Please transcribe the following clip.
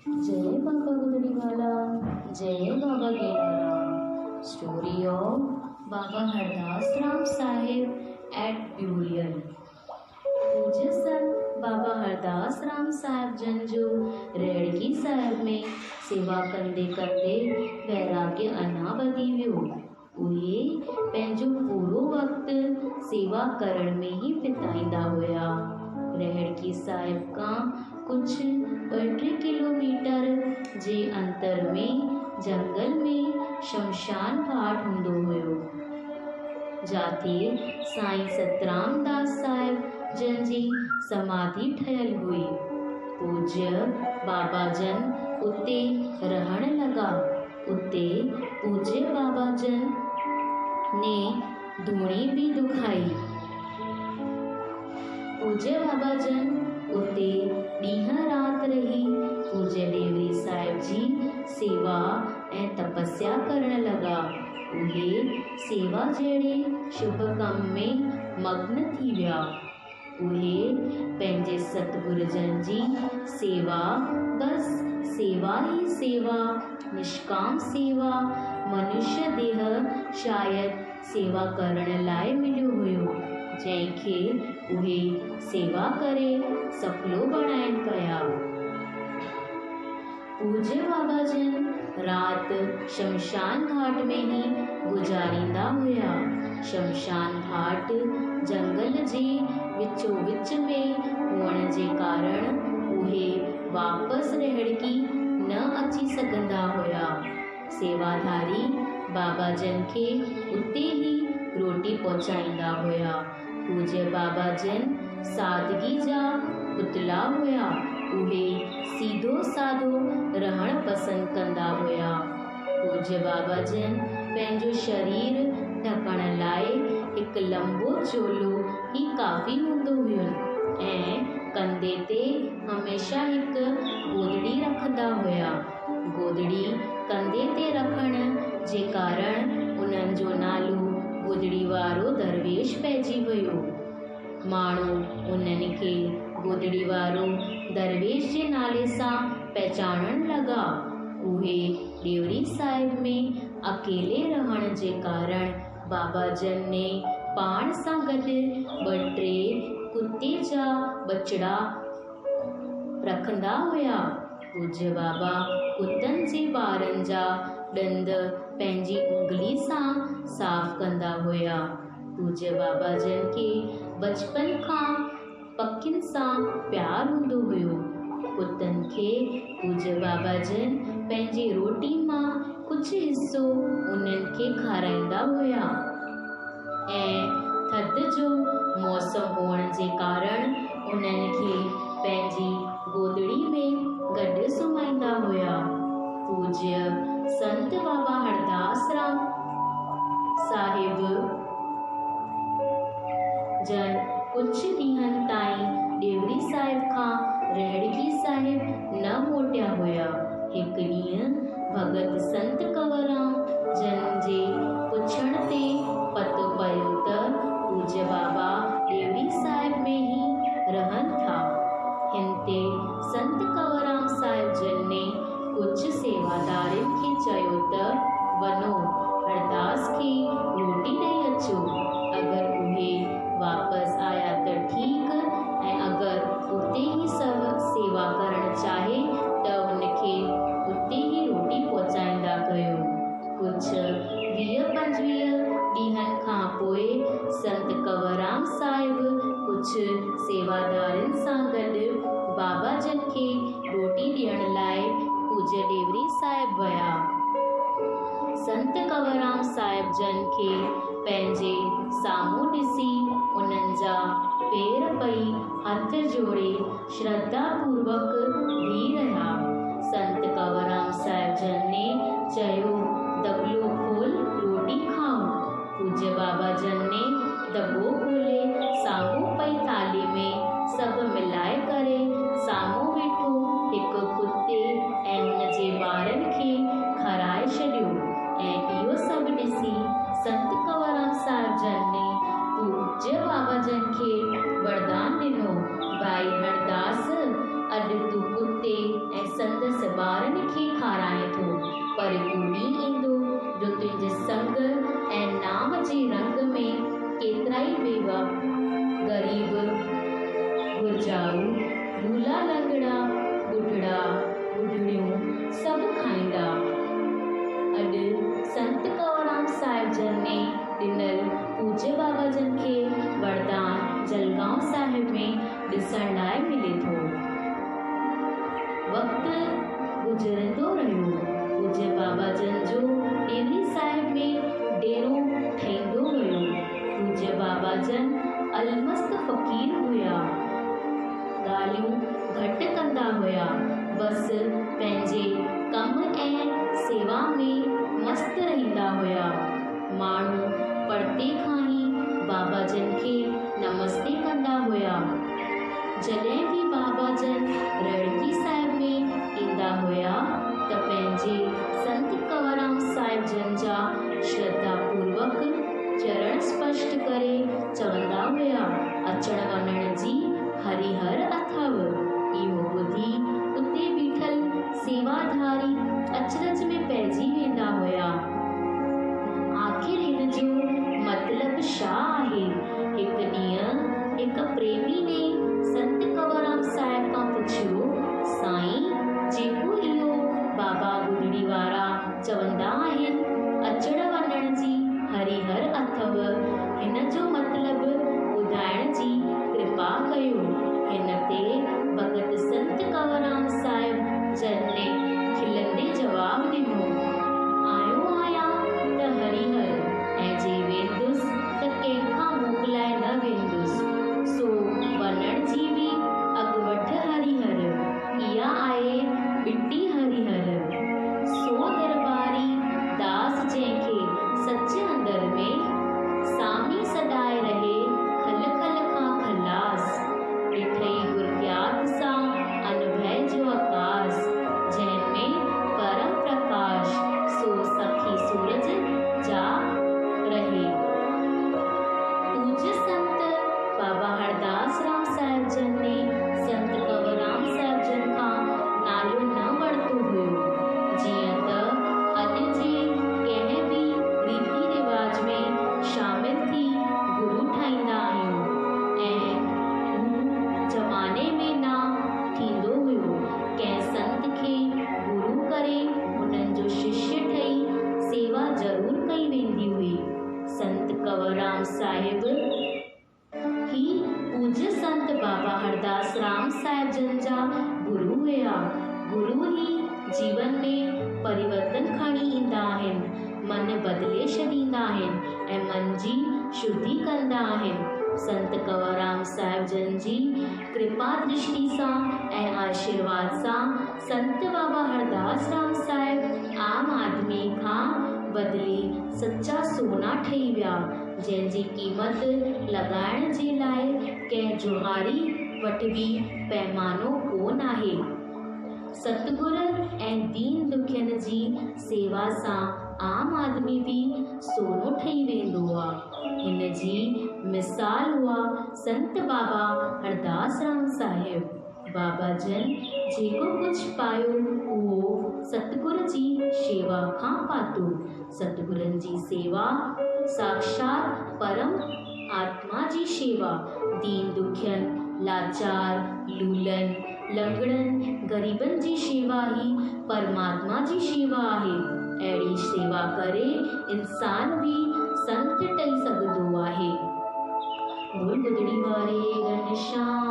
जय बाबा गुदड़ीवाला, जय बाबा Gevra. Story of Baba Hardasram Sahib at burial. पूज्य संत बाबा हरदासराम साहिब जन जो रेहड़की साहिब में सेवा कंदे कंदे वैराग्य अना वधी वियो। उहे पंहिंजो पूरो वक्त सेवा करण में ही बिताईंदा हुया। रेहड़की साहिब का कुछ 2-3 किलोमीटर जे अंतर में जंगल में शमशान घाट हुंदो हुयो। जाथे साईं सतरामदास साहिब जन जी समाधि ठहियल हुई। पूज्य बाबा जन उते रहण लगा। उते पूज्य बाबा जन ने धूणी भी दुखाई। पूज्य बाबा जन उते दih-रात रही पूज्य देवरी साहिब जी सेवा ऐं तपस्या करण लगा। उहे सेवा जहिड़े शुभ कम में मग्न थी विया। उहे पंहिंजे सतगुरु जन जी सेवा, बस सेवा ही सेवा, निष्काम सेवा, मनुष्य देह शायद सेवा करण लाइ मिलियो हुयो, जंहिंखे उहे सेवा करे सफलो बणाइनि पिया। पूज्य बाबा जन रात शमशान घाट में ही गुजारींदा हुया। शमशान घाट जंगल जे विचो विच में हुअण जे कारण उहे वापस रेहड़की न अची सघंदा हुया। सेवाधारी बाबा जन खे उते ही रोटी पहुचाईंदा हुया। पूज्य बाबा जन सादगी जा पुतला हुया। उहे सीधो साधो रहण पसंद कंदा हुया। पूज्य बाबा जन पंहिंजो शरीर ढकण लाइ हिकु लंबो चोलो ही काफ़ी हूंदो हुयो ऐं कंधे ते हमेशा हिकु गोदड़ी रखंदा हुया। गोदड़ी कंधे ते रखण जे कारण उन्हनि जो नालो गोदड़ीवारो दरवेश पइजी वियो। माण्हू उन्हनि खे गोदड़ीवारो दरवेश जे नाले सां पहचानण लॻा। उहे देवरी साहिब में अकेले रहण जे कारण बाबा जन ने पाण सां गॾु 2-3 कुते जा बचड़ा रखंदा हुया। पूज्य बाबा कुतनि जे ॿारनि जा ॾंद पंहिंजी उंगली सां साफ़ कंदा हुया। पूज्य बाबा जन खे बचपन खां पखियुनि सां प्यार हूंदो हुयो। कुतनि खे पूज्य बाबा जन पंहिंजी रोटी मां कुझु हिसो उन्हनि खे खाराईंदा हुया ऐं थधि जो मौसम हुअण जे कारण उन्हनि खे पंहिंजी गोदड़ी में गॾु सुम्हाईंदा हुया। पूज्य संत बाबा हरदासराम साहिब जन कुछ ॾींहंनि ताईं देवरी साहिब खां रेहड़की साहिब न मोटिया हुया। हिकु ॾींहुं भगत संत कंवरराम जन जे पुछण ते पतो पियो त पूज्य बाबा देवरी साहिब में ही रहनि था। हिन ते संत कंवरराम साहिब जन ने कुझु सेवादारनि खे चयो त वञो हरदास खे रोटी ॾेई अचो। अगरि उहे वापसि आया त ठीकु, ऐं अगरि उते ही सेवा करणु चाहे त उनखे उते ही रोटी पहुचाईंदा कयो। कुझु 20-25 ॾींहंनि खां पोइ संत कंवरराम साहिब कुझु सेवादारनि सां गॾु बाबा जन खे रोटी ॾियण लाइ पूज्य देवरी साहिब विया। संत कंवरराम साहिब जन खे पंहिंजे साम्हूं ॾिसी उन्हनि जा पेर पई हथ जोड़े श्रद्धा पूर्वक बीह रहिया। संत कंवरराम साहिब जन ने चयो, दॿलो खोल, रोटी खाऊं। पूज्य बाबा जन ने दॿो खोले साम्हूं पई थाली में सभु मिलाए करे साम्हूं वेठो हिकु कुते ऐं हुन जे ॿारनि खे खाराए छॾियो। ऐं इहो सभु ॾिसी संत कंवरराम साहिब जन ने पूज्य बाबा जन खे वरदान ॾिनो, भाई हरदास, अॼु तूं कुते ऐं संदसि ॿारनि खे खाराए थो, पर को ॾींहुं ईंदो जो तुंहिंजे संग ऐं नाम जे रंग में केतिरा ई बेवा, ग़रीब, गुरजारू, लूला लंगड़ा, ॿुढड़ा ॿुढड़ियूं सभु खाईंदा। अॼु संत कंवरराम साहिब जन ने ॾिनल पूज्य बाबा जन खे वरदान जलगांव साहिब में ॾिसण लाइ मिले थो। वक़्तु गुज़रंदो रहियो। पूज्य बाबा जन जो देवरी साहिब में डेरो ठहींदो वियो। पूज्य बाबा जन अलमस्त फ़क़ीर हुया, ॻाल्हियूं घटि कंदा हुया, बसि पंहिंजे कम ऐं सेवा में मस्त रहंदा हुया। माण्हू परते खां ई बाबा जन खे नमस्ते कंदा हुया। जॾहिं बि बाबा जन रहेड़की साहिब में ईंदा हुया त पंहिंजे संत कंवरराम साहिब जन जा श्रद्धा पूर्वक चरण स्पर्श करे चवंदा हुया, अचण वञण जी हरिहर अथव। इहो ॿुधी उते बीठल सेवाधारी अचरज में पइजी वेंदा हुया। आख़िर हिन जो मतिलबु छा आहे? हिकु ॾींहुं हिकु प्रेमी ने संत कंवरराम साहिब खां पुछियो, साईं, जेको इहो बाबा गुदड़ी वारा चवंदा आहिनि अचण वञण जी हरिहर अथव, हिन जो मतिलबु ॿुधाइण जी कृपा कयो। हिन ते भगत संत कंवरराम साहिब जन ने खिलंदे जवाब ॾिनो, आयो आहियां त हरिहर, ऐं जे वेंदुसि त कंहिंखां मोकिलाए न वेंदुसि, सो वञण जी बि अॻुवठ हरिहर। इहा आहे बिटी हरिहर, सो दरबारी दास जंहिंखे सच अंदर में सामी सदाए रहे, खल खल खां खलास, ॾिठई गुरक्यात सां अनभय जो आकाश, जंहिंमें परम प्रकाश, सो सखी सूरज जा रहे। पूज्य संत बाबा हरदासराम साहिब जन ने संत कंवरराम साहिब जन खां नालो न वरितो हुयो। जीअं त अॼु जे कंहिं बि रीति रिवाज में शामिल थी गुरु ठाहींदा आहियूं, ऐं हू ज़माने में न थींदो हुयो। कंहिं संत खे गुरु करे उन्हनि जो शिष्य ठही सेवा ज़रूर कई वेंदी हुई। संत कंवरराम साहिब ही पूज्य संत बाबा हरदासराम साहिब जन जा गुरु हुया। गुरु ही जीवन में परिवर्तन खणी ईंदा आहिनि, मन बदिले छॾींदा आहिनि ऐं मन जी शुद्धि कंदा आहिनि। संत कंवरराम साहिब जन जी कृपा दृष्टि सां ऐं आशीर्वाद सां संत बाबा हरदासराम साहिब आम आदमी खां बदिली सच्चा सोना ठही विया, जंहिंजी क़ीमत लॻाइण जे लाइ कंहिं जुहारी वटि बि पैमानो कोन आहे। सतगुर ऐं दीन दुखियनि जी सेवा सां आम आदमी बि सोनो ठही वेंदो आहे। हिन जी मिसाल हुआ संत बाबा हरदासराम साहिब। बाबा जन जेको कुझु पायो उहो सतगुर जी शेवा खां पातो। सतगुरनि जी सेवा साक्षात परम आत्मा जी शेवा। दीन दुखियनि, लाचार, लूलनि, लंगड़नि, ग़रीबनि जी शेवा ही परमात्मा जी शेवा आहे। अहिड़ी सेवा करे इंसान बि संत ठही सघंदो आहे। बोल गुदड़ी वारे घनश्याम